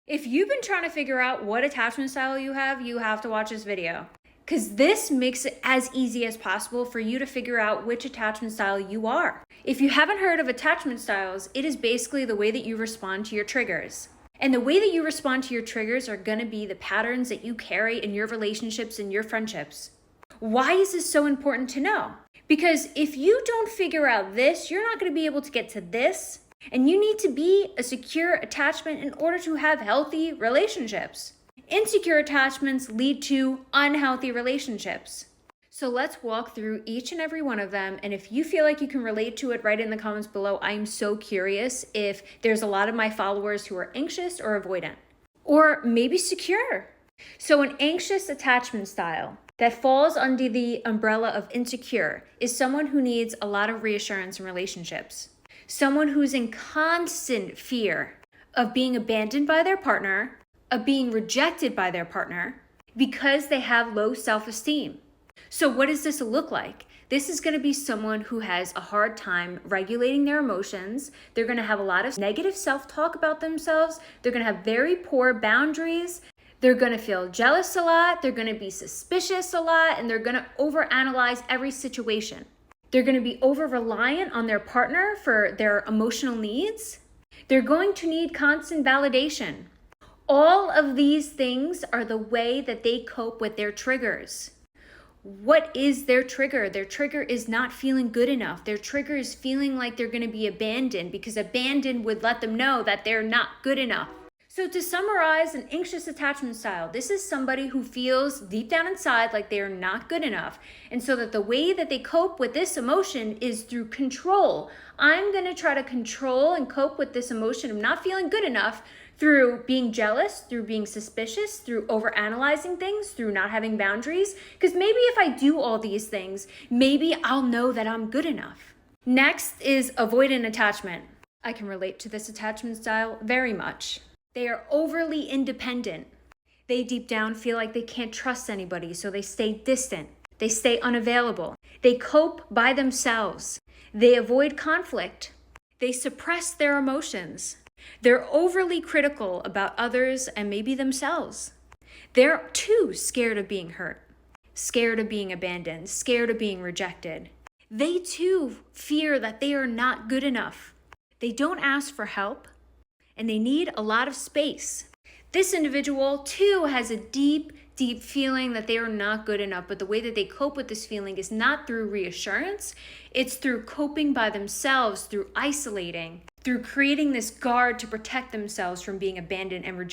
If you've been trying to figure out what attachment style you have to watch this video. Because this makes it as easy as possible for you to figure out which attachment style you are. If you haven't heard of attachment styles, it is basically the way that you respond to your triggers. And the way that you respond to your triggers are going to be the patterns that you carry in your relationships and your friendships. Why is this so important to know? Because if you don't figure out this, you're not going to be able to get to this. And you need to be a secure attachment in order to have healthy relationships. Insecure attachments lead to unhealthy relationships. So let's walk through each and every one of them. And if you feel like you can relate to it, write it in the comments below. I'm so curious if there's a lot of my followers who are anxious or avoidant, or maybe secure. So an anxious attachment style that falls under the umbrella of insecure is someone who needs a lot of reassurance in relationships. Someone who's in constant fear of being abandoned by their partner, of being rejected by their partner, because they have low self-esteem. So what does this look like? This is going to be someone who has a hard time regulating their emotions. They're going to have a lot of negative self-talk about themselves. They're going to have very poor boundaries. They're going to feel jealous a lot. They're going to be suspicious a lot, and they're going to overanalyze every situation. They're going to be over-reliant on their partner for their emotional needs. They're going to need constant validation. All of these things are the way that they cope with their triggers. What is their trigger? Their trigger is not feeling good enough. Their trigger is feeling like they're going to be abandoned, because abandoned would let them know that they're not good enough. So to summarize an anxious attachment style, this is somebody who feels deep down inside like they are not good enough. And so that the way that they cope with this emotion is through control. I'm going to try to control and cope with this emotion of not feeling good enough through being jealous, through being suspicious, through overanalyzing things, through not having boundaries. Because maybe if I do all these things, maybe I'll know that I'm good enough. Next is avoidant attachment. I can relate to this attachment style very much. They are overly independent. They deep down feel like they can't trust anybody, so they stay distant. They stay unavailable. They cope by themselves. They avoid conflict. They suppress their emotions. They're overly critical about others and maybe themselves. They're too scared of being hurt, scared of being abandoned, scared of being rejected. They too fear that they are not good enough. They don't ask for help, and they need a lot of space. This individual too has a deep feeling that they are not good enough, but the way that they cope with this feeling is not through reassurance. It's through coping by themselves, through isolating, through creating this guard to protect themselves from being abandoned and rejected.